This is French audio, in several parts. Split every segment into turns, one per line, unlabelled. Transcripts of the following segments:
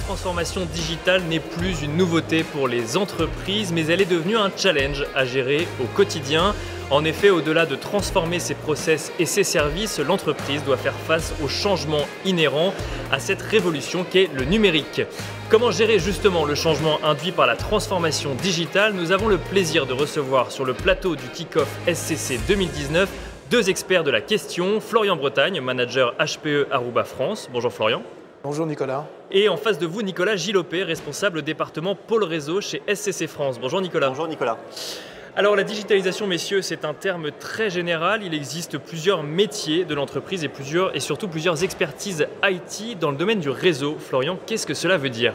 transformation digitale n'est plus une nouveauté pour les entreprises, mais elle est devenue un challenge à gérer au quotidien. En effet, au-delà de transformer ses process et ses services, l'entreprise doit faire face aux changements inhérents à cette révolution qu'est le numérique. Comment gérer justement le changement induit par la transformation digitale? Nous avons le plaisir de recevoir sur le plateau du Kick-Off SCC 2019 deux experts de la question, Florian Bretagne, manager HPE Aruba France. Bonjour Florian.
Bonjour Nicolas.
Et en face de vous, Nicolas Gilopé, responsable département pôle réseau chez SCC France. Bonjour Nicolas.
Bonjour Nicolas.
Alors la digitalisation, messieurs, c'est un terme très général. Il existe plusieurs métiers de l'entreprise et surtout plusieurs expertises IT dans le domaine du réseau. Florian, qu'est-ce que cela veut dire ?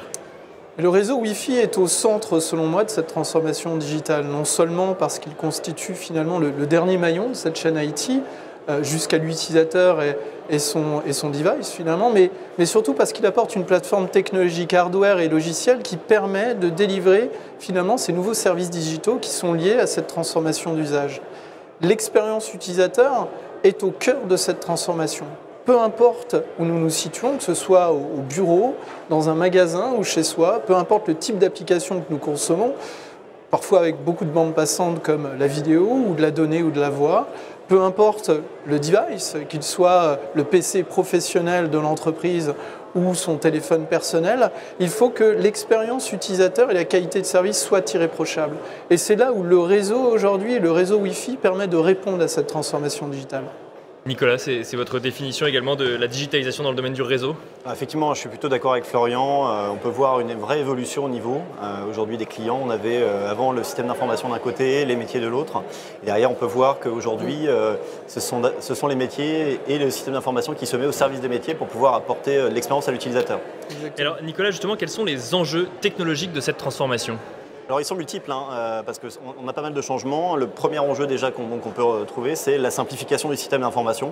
Le réseau Wi-Fi est au centre, selon moi, de cette transformation digitale. Non seulement parce qu'il constitue finalement le dernier maillon de cette chaîne IT, jusqu'à l'utilisateur et son device finalement, mais surtout parce qu'il apporte une plateforme technologique hardware et logicielle qui permet de délivrer finalement ces nouveaux services digitaux qui sont liés à cette transformation d'usage. L'expérience utilisateur est au cœur de cette transformation. Peu importe où nous nous situons, que ce soit au bureau, dans un magasin ou chez soi, peu importe le type d'application que nous consommons, parfois avec beaucoup de bandes passantes comme la vidéo ou de la donnée ou de la voix, peu importe le device, qu'il soit le PC professionnel de l'entreprise ou son téléphone personnel, il faut que l'expérience utilisateur et la qualité de service soient irréprochables. Et c'est là où le réseau aujourd'hui, le réseau Wi-Fi, permet de répondre à cette transformation digitale.
Nicolas, c'est votre définition également de la digitalisation dans le domaine du réseau?
Effectivement, je suis plutôt d'accord avec Florian. On peut voir une vraie évolution au niveau aujourd'hui des clients. On avait avant le système d'information d'un côté, les métiers de l'autre. Et derrière, on peut voir qu'aujourd'hui, ce sont les métiers et le système d'information qui se met au service des métiers pour pouvoir apporter l'expérience à l'utilisateur.
Alors Nicolas, justement, quels sont les enjeux technologiques de cette transformation ?
Alors ils sont multiples, parce qu'on a pas mal de changements. Le premier enjeu déjà qu'on peut trouver, c'est la simplification du système d'information.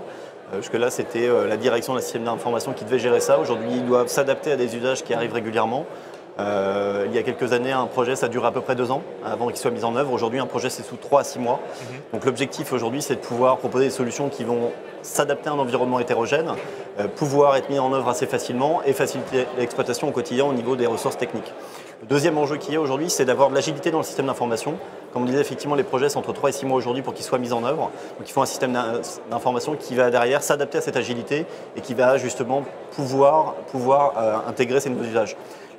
Jusque-là, c'était la direction d'un système d'information qui devait gérer ça. Aujourd'hui, ils doivent s'adapter à des usages qui arrivent régulièrement. Il y a quelques années, un projet, ça dure à peu près 2 ans avant qu'il soit mis en œuvre. Aujourd'hui, un projet, c'est sous 3 à 6 mois. Donc l'objectif aujourd'hui, c'est de pouvoir proposer des solutions qui vont s'adapter à un environnement hétérogène, pouvoir être mis en œuvre assez facilement et faciliter l'exploitation au quotidien au niveau des ressources techniques. Le deuxième enjeu qu'il y a aujourd'hui, c'est d'avoir de l'agilité dans le système d'information. Comme on disait, effectivement, les projets, c'est entre 3 et 6 mois aujourd'hui pour qu'ils soient mis en œuvre. Donc il faut un système d'information qui va derrière s'adapter à cette agilité et qui va justement pouvoir intégrer ces nouveaux usages.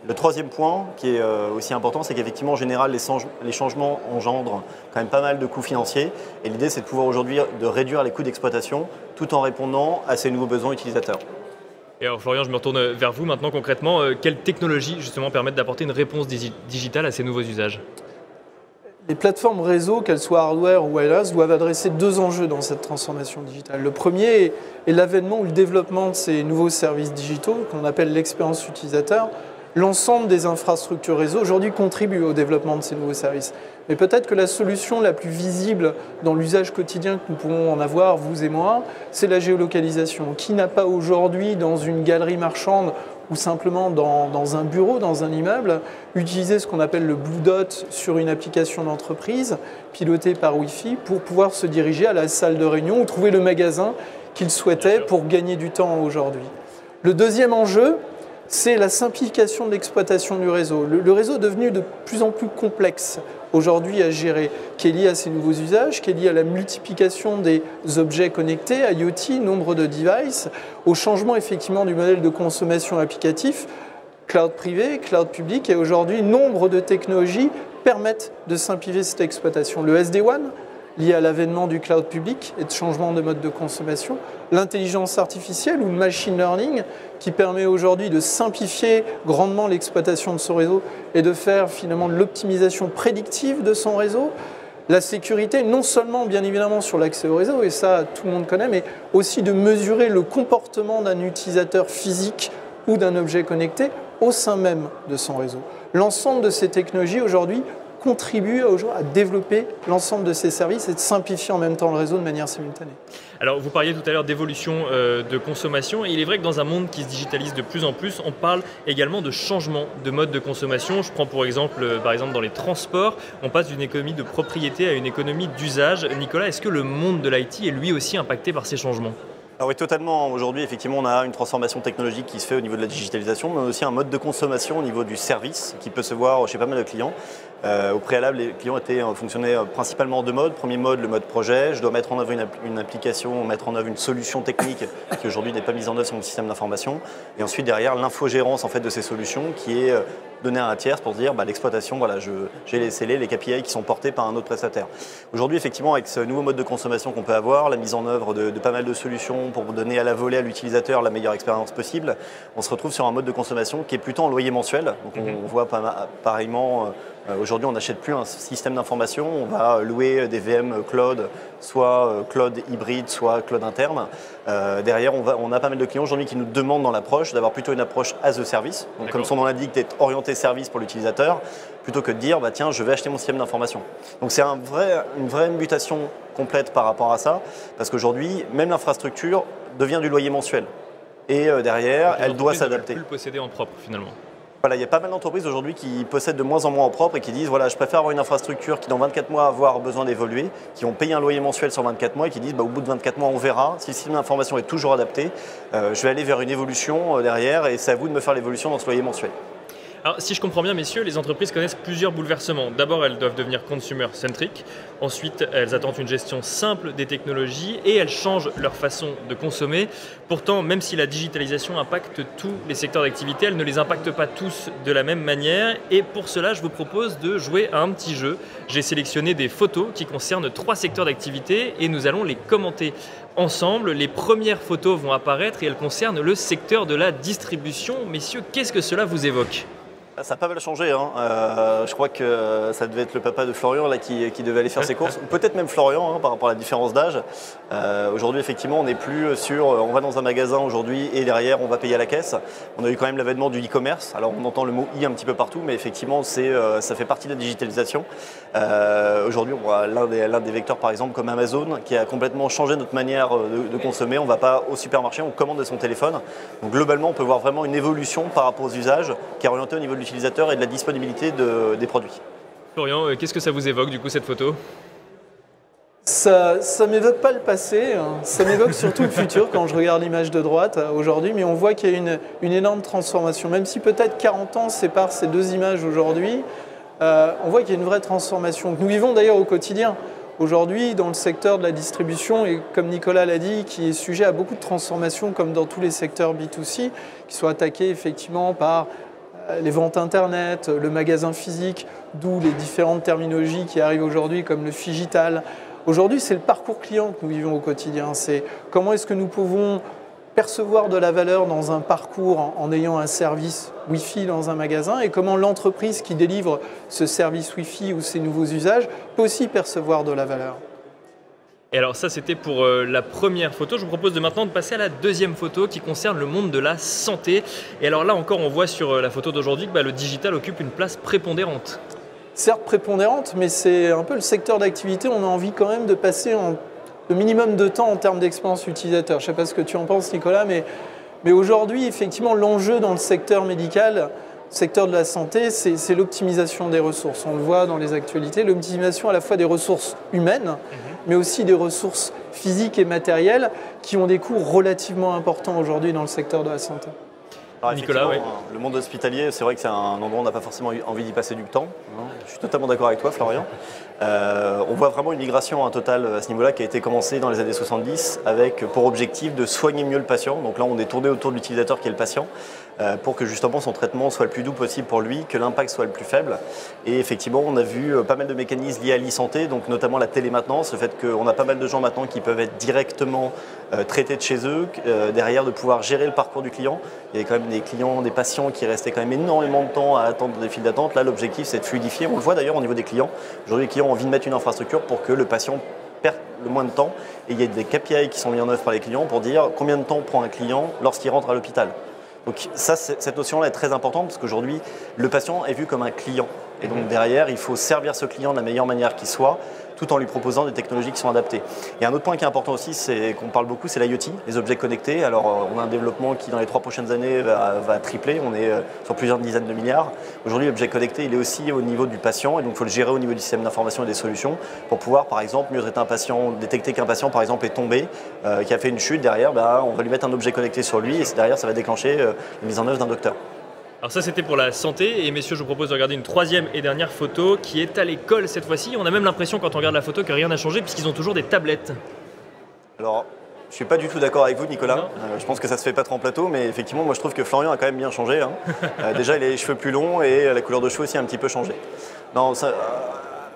Le troisième point qui est aussi important, c'est qu'effectivement, en général, les changements engendrent quand même pas mal de coûts financiers. Et l'idée, c'est de pouvoir aujourd'hui de réduire les coûts d'exploitation tout en répondant à ces nouveaux besoins utilisateurs.
Et alors Florian, je me retourne vers vous maintenant concrètement. Quelles technologies justement permettent d'apporter une réponse digitale à ces nouveaux usages?
Les plateformes réseau, qu'elles soient hardware ou wireless, doivent adresser 2 enjeux dans cette transformation digitale. Le premier est l'avènement ou le développement de ces nouveaux services digitaux qu'on appelle l'expérience utilisateur. L'ensemble des infrastructures réseau aujourd'hui contribuent au développement de ces nouveaux services. Mais peut-être que la solution la plus visible dans l'usage quotidien que nous pouvons en avoir, vous et moi, c'est la géolocalisation. Qui n'a pas aujourd'hui dans une galerie marchande ou simplement dans un bureau, dans un immeuble, utilisé ce qu'on appelle le Blue Dot sur une application d'entreprise pilotée par Wi-Fi pour pouvoir se diriger à la salle de réunion ou trouver le magasin qu'il souhaitait pour gagner du temps aujourd'hui. Le deuxième enjeu, c'est la simplification de l'exploitation du réseau. Le réseau est devenu de plus en plus complexe aujourd'hui à gérer, qui est lié à ces nouveaux usages, qui est lié à la multiplication des objets connectés, IoT, nombre de devices, au changement effectivement du modèle de consommation applicatif, cloud privé, cloud public, et aujourd'hui, nombre de technologies permettent de simplifier cette exploitation. Le SD-WAN, lié à l'avènement du cloud public et de changement de mode de consommation, l'intelligence artificielle ou le machine learning qui permet aujourd'hui de simplifier grandement l'exploitation de son réseau et de faire finalement de l'optimisation prédictive de son réseau, la sécurité non seulement bien évidemment sur l'accès au réseau, et ça tout le monde connaît, mais aussi de mesurer le comportement d'un utilisateur physique ou d'un objet connecté au sein même de son réseau. L'ensemble de ces technologies aujourd'hui contribue à développer l'ensemble de ces services et de simplifier en même temps le réseau de manière simultanée.
Alors vous parliez tout à l'heure d'évolution de consommation et il est vrai que dans un monde qui se digitalise de plus en plus, on parle également de changement de mode de consommation. Je prends par exemple dans les transports, on passe d'une économie de propriété à une économie d'usage. Nicolas, est-ce que le monde de l'IT est lui aussi impacté par ces changements ?
Alors oui, totalement. Aujourd'hui, effectivement, on a une transformation technologique qui se fait au niveau de la digitalisation, mais aussi un mode de consommation au niveau du service qui peut se voir chez pas mal de clients. Au préalable, les clients fonctionnaient principalement en deux modes. Premier mode, le mode projet. Je dois mettre en œuvre une application, mettre en œuvre une solution technique qui aujourd'hui n'est pas mise en œuvre sur mon système d'information. Et ensuite, derrière, l'infogérance en fait, de ces solutions qui est donnée à un tiers pour dire l'exploitation, voilà, j'ai les SLA, les KPI qui sont portés par un autre prestataire. Aujourd'hui, effectivement, avec ce nouveau mode de consommation qu'on peut avoir, la mise en œuvre de pas mal de solutions pour donner à la volée à l'utilisateur la meilleure expérience possible, on se retrouve sur un mode de consommation qui est plutôt en loyer mensuel. Donc on voit pareillement, aujourd'hui on n'achète plus un système d'information, on va louer des VM cloud, soit cloud hybride, soit cloud interne. Derrière, on a pas mal de clients aujourd'hui qui nous demandent dans l'approche d'avoir plutôt une approche as a service. Donc comme son nom l'indique, d'être orienté service pour l'utilisateur, plutôt que de dire tiens, je vais acheter mon système d'information. Donc c'est une vraie mutation complète par rapport à ça, parce qu'aujourd'hui, même l'infrastructure devient du loyer mensuel. Et derrière, elle doit s'adapter.
Ne plus le posséder en propre finalement.
Voilà, il y a pas mal d'entreprises aujourd'hui qui possèdent de moins en moins en propre et qui disent voilà, je préfère avoir une infrastructure qui dans 24 mois va avoir besoin d'évoluer, qui ont payé un loyer mensuel sur 24 mois et qui disent au bout de 24 mois on verra, si le système d'information est toujours adapté, je vais aller vers une évolution derrière et c'est à vous de me faire l'évolution dans ce loyer mensuel.
Alors, si je comprends bien, messieurs, les entreprises connaissent plusieurs bouleversements. D'abord, elles doivent devenir consumer-centric. Ensuite, elles attendent une gestion simple des technologies et elles changent leur façon de consommer. Pourtant, même si la digitalisation impacte tous les secteurs d'activité, elle ne les impacte pas tous de la même manière. Et pour cela, je vous propose de jouer à un petit jeu. J'ai sélectionné des photos qui concernent 3 secteurs d'activité et nous allons les commenter ensemble. Les premières photos vont apparaître et elles concernent le secteur de la distribution. Messieurs, qu'est-ce que cela vous évoque ?
Ça n'a pas mal changé. Je crois que ça devait être le papa de Florian là, qui devait aller faire ses courses, ou peut-être même Florian par rapport à la différence d'âge. Aujourd'hui, effectivement, on n'est plus sur on va dans un magasin aujourd'hui et derrière on va payer à la caisse. On a eu quand même l'avènement du e-commerce. Alors on entend le mot i un petit peu partout, mais effectivement ça fait partie de la digitalisation. Aujourd'hui, on voit l'un des vecteurs par exemple comme Amazon qui a complètement changé notre manière de consommer. On ne va pas au supermarché, on commande de son téléphone. Donc globalement, on peut voir vraiment une évolution par rapport aux usages qui est orientée au niveau de l'utilisateur et de la disponibilité des produits.
Florian, qu'est-ce que ça vous évoque du coup cette photo ?
Ça ne m'évoque pas le passé, ça m'évoque surtout le futur quand je regarde l'image de droite aujourd'hui, mais on voit qu'il y a une énorme transformation. Même si peut-être 40 ans séparent ces deux images aujourd'hui, on voit qu'il y a une vraie transformation que nous vivons d'ailleurs au quotidien. Aujourd'hui, dans le secteur de la distribution, et comme Nicolas l'a dit, qui est sujet à beaucoup de transformations comme dans tous les secteurs B2C, qui sont attaqués effectivement par les ventes Internet, le magasin physique, d'où les différentes terminologies qui arrivent aujourd'hui comme le phygital. Aujourd'hui, c'est le parcours client que nous vivons au quotidien. C'est comment est-ce que nous pouvons percevoir de la valeur dans un parcours en ayant un service Wi-Fi dans un magasin et comment l'entreprise qui délivre ce service Wi-Fi ou ces nouveaux usages peut aussi percevoir de la valeur.
Et alors ça, c'était pour la première photo. Je vous propose de maintenant de passer à la deuxième photo qui concerne le monde de la santé. Et alors là encore, on voit sur la photo d'aujourd'hui que le digital occupe une place prépondérante.
Certes prépondérante, mais c'est un peu le secteur d'activité. On a envie quand même de passer le minimum de temps en termes d'expérience utilisateur. Je ne sais pas ce que tu en penses, Nicolas, mais aujourd'hui, effectivement, l'enjeu dans le secteur médical, le secteur de la santé, c'est l'optimisation des ressources. On le voit dans les actualités, l'optimisation à la fois des ressources humaines, mais aussi des ressources physiques et matérielles qui ont des coûts relativement importants aujourd'hui dans le secteur de la santé.
Alors,
Nicolas, oui.
Le monde hospitalier, c'est vrai que c'est un endroit où on n'a pas forcément envie d'y passer du temps. Je suis totalement d'accord avec toi, Florian. On voit vraiment une migration totale à ce niveau-là qui a été commencée dans les années 70 avec pour objectif de soigner mieux le patient. Donc là, on est tourné autour de l'utilisateur qui est le patient pour que justement son traitement soit le plus doux possible pour lui, que l'impact soit le plus faible. Et effectivement, on a vu pas mal de mécanismes liés à l'e-santé, donc notamment la télémaintenance, le fait qu'on a pas mal de gens maintenant qui peuvent être directement traités de chez eux, derrière de pouvoir gérer le parcours du client. Il y a quand même des clients, des patients qui restaient quand même énormément de temps à attendre des files d'attente. Là, l'objectif, c'est de fluidifier. On le voit d'ailleurs au niveau des clients. Aujourd'hui, les clients ont envie de mettre une infrastructure pour que le patient perde le moins de temps. Et il y a des KPI qui sont mis en œuvre par les clients pour dire combien de temps prend un client lorsqu'il rentre à l'hôpital. Donc ça, cette notion-là est très importante parce qu'aujourd'hui, le patient est vu comme un client. Et donc derrière, il faut servir ce client de la meilleure manière qui soit, tout en lui proposant des technologies qui sont adaptées. Et un autre point qui est important aussi, c'est qu'on parle beaucoup, c'est l'IoT, les objets connectés. Alors on a un développement qui dans les 3 prochaines années va tripler, on est sur plusieurs dizaines de milliards. Aujourd'hui l'objet connecté il est aussi au niveau du patient et donc il faut le gérer au niveau du système d'information et des solutions pour pouvoir par exemple mieux traiter un patient, détecter qu'un patient par exemple est tombé, qui a fait une chute, derrière on va lui mettre un objet connecté sur lui et derrière ça va déclencher la mise en œuvre d'un docteur.
Alors ça c'était pour la santé et messieurs je vous propose de regarder une 3e et dernière photo qui est à l'école cette fois-ci. On a même l'impression quand on regarde la photo que rien n'a changé puisqu'ils ont toujours des tablettes.
Alors je ne suis pas du tout d'accord avec vous Nicolas, je pense que ça se fait pas trop en plateau mais effectivement moi je trouve que Florian a quand même bien changé. Hein. Déjà il a les cheveux plus longs et la couleur de cheveux aussi a un petit peu changé. Non, ça,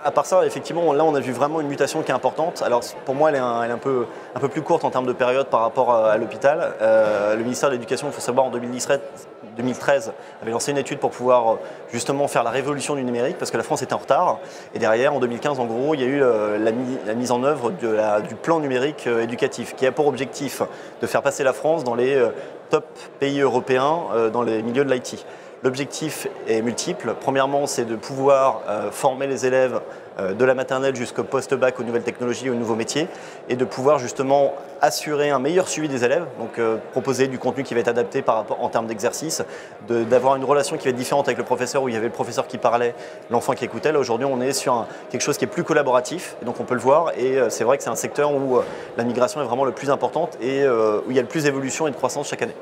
à part ça, effectivement, là on a vu vraiment une mutation qui est importante. Alors pour moi elle est un peu plus courte en termes de période par rapport à l'hôpital. Le ministère de l'Éducation, il faut savoir, en 2013 avait lancé une étude pour pouvoir justement faire la révolution du numérique parce que la France était en retard. Et derrière, en 2015, en gros, il y a eu la mise en œuvre du plan numérique éducatif qui a pour objectif de faire passer la France dans les top pays européens dans les milieux de l'IT. L'objectif est multiple. Premièrement, c'est de pouvoir former les élèves de la maternelle jusqu'au post-bac aux nouvelles technologies et aux nouveaux métiers et de pouvoir justement assurer un meilleur suivi des élèves, donc proposer du contenu qui va être adapté en termes d'exercice, d'avoir une relation qui va être différente avec le professeur où il y avait le professeur qui parlait, l'enfant qui écoutait. Là aujourd'hui on est sur quelque chose qui est plus collaboratif et donc on peut le voir et c'est vrai que c'est un secteur où la migration est vraiment le plus importante et où il y a le plus d'évolution et de croissance chaque année.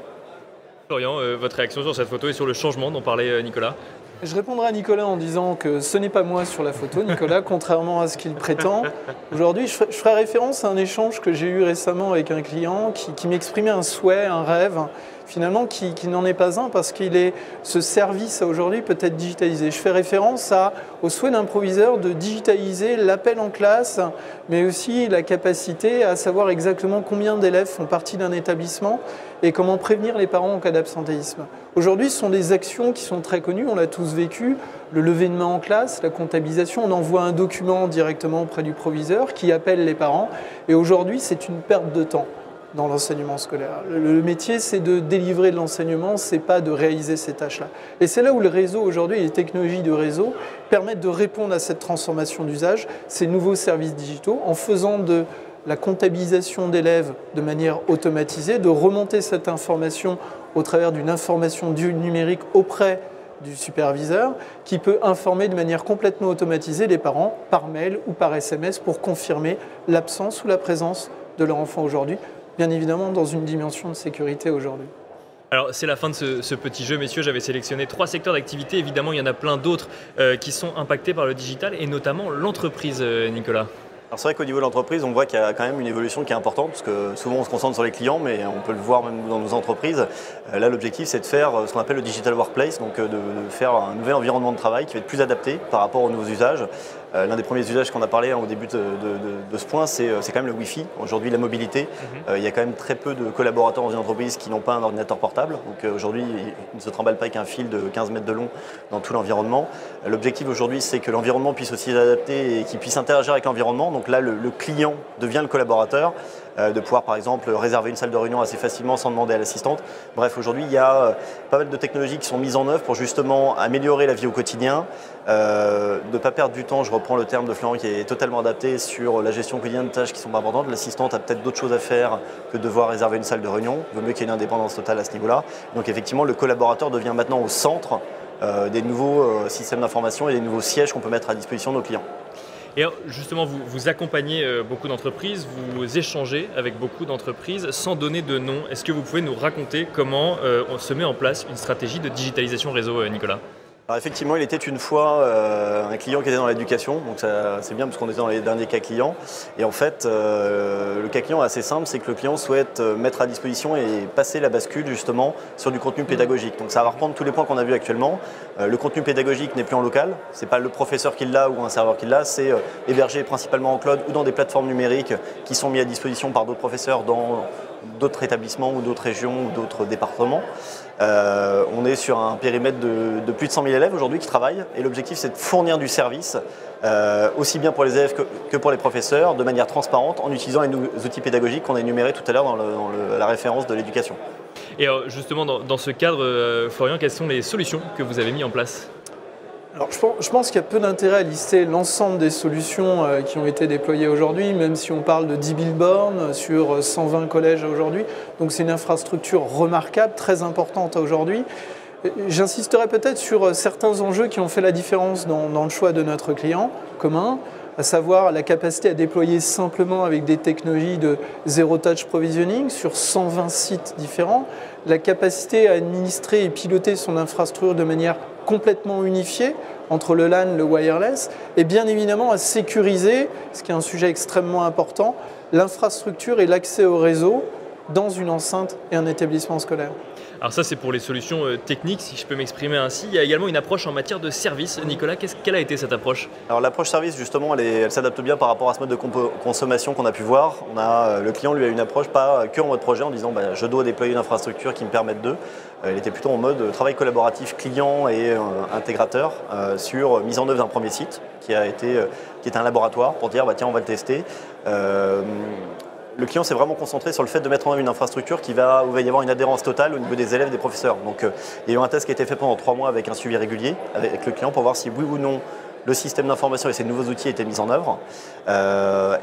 Florian, votre réaction sur cette photo et sur le changement dont parlait Nicolas?
Je répondrai à Nicolas en disant que ce n'est pas moi sur la photo, Nicolas, contrairement à ce qu'il prétend. Aujourd'hui, je ferai référence à un échange que j'ai eu récemment avec un client qui m'exprimait un souhait, un rêve, finalement qui n'en est pas un parce ce service aujourd'hui peut être digitalisé. Je fais référence au souhait d'un proviseur de digitaliser l'appel en classe, mais aussi la capacité à savoir exactement combien d'élèves font partie d'un établissement et comment prévenir les parents en cas d'absentéisme. Aujourd'hui, ce sont des actions qui sont très connues, on l'a tous vécu, le lever de main en classe, la comptabilisation, on envoie un document directement auprès du proviseur qui appelle les parents et aujourd'hui, c'est une perte de temps dans l'enseignement scolaire. Le métier, c'est de délivrer de l'enseignement, c'est pas de réaliser ces tâches-là. Et c'est là où le réseau aujourd'hui, les technologies de réseau, permettent de répondre à cette transformation d'usage, ces nouveaux services digitaux, en faisant de la comptabilisation d'élèves de manière automatisée, de remonter cette information au travers d'une information du numérique auprès du superviseur qui peut informer de manière complètement automatisée les parents par mail ou par SMS pour confirmer l'absence ou la présence de leur enfant aujourd'hui, bien évidemment dans une dimension de sécurité aujourd'hui.
Alors c'est la fin de ce petit jeu, messieurs. J'avais sélectionné 3 secteurs d'activité. Évidemment, il y en a plein d'autres qui sont impactés par le digital et notamment l'entreprise, Nicolas.
Alors c'est vrai qu'au niveau de l'entreprise, on voit qu'il y a quand même une évolution qui est importante parce que souvent on se concentre sur les clients, mais on peut le voir même dans nos entreprises. Là, l'objectif, c'est de faire ce qu'on appelle le digital workplace, donc de faire un nouvel environnement de travail qui va être plus adapté par rapport aux nouveaux usages. L'un des premiers usages qu'on a parlé au début de ce point, c'est quand même le Wi-Fi. Aujourd'hui, la mobilité. Il y a quand même très peu de collaborateurs dans une entreprise qui n'ont pas un ordinateur portable. Donc aujourd'hui, ils ne se trimballent pas avec un fil de 15 mètres de long dans tout l'environnement. L'objectif aujourd'hui, c'est que l'environnement puisse aussi s'adapter et qu'il puisse interagir avec l'environnement. Donc là, le client devient le collaborateur. De pouvoir par exemple réserver une salle de réunion assez facilement sans demander à l'assistante. Bref, aujourd'hui il y a pas mal de technologies qui sont mises en œuvre pour justement améliorer la vie au quotidien, de ne pas perdre du temps, je reprends le terme de Florian qui est totalement adapté sur la gestion quotidienne de tâches qui sont pas importantes. L'assistante a peut-être d'autres choses à faire que de devoir réserver une salle de réunion, il vaut mieux qu'il y ait une indépendance totale à ce niveau-là. Donc effectivement le collaborateur devient maintenant au centre des nouveaux systèmes d'information et des nouveaux sièges qu'on peut mettre à disposition de nos clients.
Et alors, justement, vous accompagnez beaucoup d'entreprises, vous échangez avec beaucoup d'entreprises sans donner de nom. Est-ce que vous pouvez nous raconter comment on se met en place une stratégie de digitalisation réseau, Nicolas ?
Alors effectivement, il était une fois un client qui était dans l'éducation, donc c'est bien parce qu'on était dans les derniers cas clients. Et en fait, le cas client est assez simple, c'est que le client souhaite mettre à disposition et passer la bascule justement sur du contenu pédagogique. Donc ça va reprendre tous les points qu'on a vus actuellement. Le contenu pédagogique n'est plus en local, c'est pas le professeur qui l'a ou un serveur qui l'a, c'est hébergé principalement en cloud ou dans des plateformes numériques qui sont mises à disposition par d'autres professeurs dans d'autres établissements ou d'autres régions ou d'autres départements. On est sur un périmètre de plus de 100 000 élèves aujourd'hui qui travaillent et l'objectif c'est de fournir du service aussi bien pour les élèves que pour les professeurs de manière transparente en utilisant les outils pédagogiques qu'on a énumérés tout à l'heure dans la référence de l'éducation.
Et alors, justement dans ce cadre, Florian, quelles sont les solutions que vous avez mises en place ?
Alors, je pense qu'il y a peu d'intérêt à lister l'ensemble des solutions qui ont été déployées aujourd'hui, même si on parle de 10 000 bornes sur 120 collèges aujourd'hui. Donc c'est une infrastructure remarquable, très importante aujourd'hui. J'insisterai peut-être sur certains enjeux qui ont fait la différence dans le choix de notre client commun, à savoir la capacité à déployer simplement avec des technologies de Zero Touch Provisioning sur 120 sites différents, la capacité à administrer et piloter son infrastructure de manière complètement unifiée entre le LAN et le wireless, et bien évidemment à sécuriser, ce qui est un sujet extrêmement important, l'infrastructure et l'accès au réseau dans une enceinte et un établissement scolaire.
Alors ça, c'est pour les solutions techniques, si je peux m'exprimer ainsi. Il y a également une approche en matière de service. Nicolas, quelle a été cette approche?
Alors l'approche service, justement, elle s'adapte bien par rapport à ce mode de consommation qu'on a pu voir. Le client, lui, a une approche pas que en mode projet, en disant je dois déployer une infrastructure qui me permette de. Il était plutôt en mode travail collaboratif client et intégrateur sur mise en œuvre d'un premier site qui est un laboratoire pour dire tiens, on va le tester. Le client s'est vraiment concentré sur le fait de mettre en œuvre une infrastructure où il va y avoir une adhérence totale au niveau des élèves et des professeurs. Donc il y a eu un test qui a été fait pendant 3 mois avec un suivi régulier avec le client pour voir si oui ou non le système d'information et ses nouveaux outils étaient mis en œuvre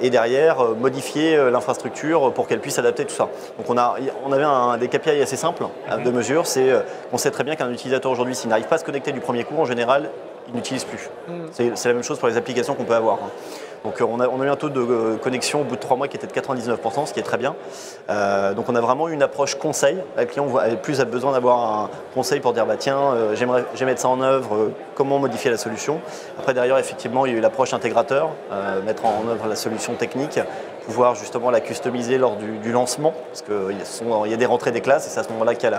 et derrière modifier l'infrastructure pour qu'elle puisse adapter tout ça. Donc on avait des KPI assez simples de mesure, c'est qu'on sait très bien qu'un utilisateur aujourd'hui, s'il n'arrive pas à se connecter du premier coup, en général, il n'utilise plus. C'est la même chose pour les applications qu'on peut avoir. Donc on a eu un taux de connexion au bout de 3 mois qui était de 99%, ce qui est très bien. Donc on a vraiment une approche conseil. Le client a besoin d'avoir un conseil pour dire tiens, j'aimerais mettre ça en œuvre, comment modifier la solution. Après derrière, effectivement, il y a eu l'approche intégrateur, mettre en œuvre la solution technique, pouvoir justement la customiser lors du lancement, parce qu'il y a des rentrées des classes et c'est à ce moment-là qu'il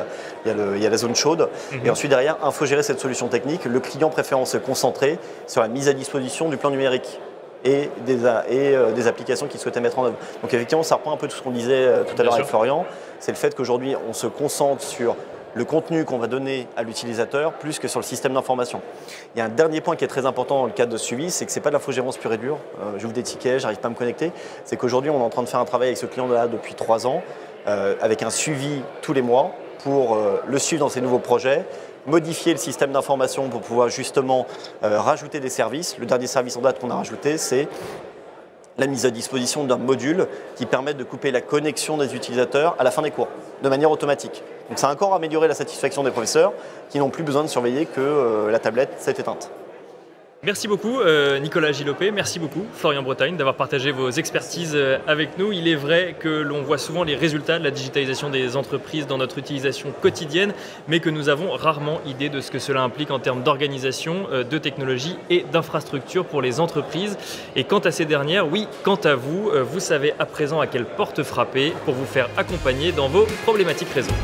y a la zone chaude. Et ensuite derrière, infogérer cette solution technique, le client préférant se concentrer sur la mise à disposition du plan numérique et des applications qu'il souhaitait mettre en œuvre. Donc effectivement, ça reprend un peu tout ce qu'on disait tout à l'heure avec Florian, c'est le fait qu'aujourd'hui, on se concentre sur le contenu qu'on va donner à l'utilisateur plus que sur le système d'information. Il y a un dernier point qui est très important dans le cadre de suivi, c'est que ce n'est pas de l'infogérance pure et dure. J'ouvre des tickets, j'arrive pas à me connecter. C'est qu'aujourd'hui, on est en train de faire un travail avec ce client-là depuis 3 ans, avec un suivi tous les mois pour le suivre dans ses nouveaux projets, modifier le système d'information pour pouvoir justement rajouter des services. Le dernier service en date qu'on a rajouté, c'est la mise à disposition d'un module qui permet de couper la connexion des utilisateurs à la fin des cours, de manière automatique. Donc ça a encore amélioré la satisfaction des professeurs qui n'ont plus besoin de surveiller que la tablette s'est éteinte.
Merci beaucoup Nicolas Gilopé, merci beaucoup Florian Bretagne d'avoir partagé vos expertises avec nous. Il est vrai que l'on voit souvent les résultats de la digitalisation des entreprises dans notre utilisation quotidienne, mais que nous avons rarement idée de ce que cela implique en termes d'organisation, de technologie et d'infrastructure pour les entreprises. Et quant à ces dernières, oui, quant à vous, vous savez à présent à quelle porte frapper pour vous faire accompagner dans vos problématiques réseau.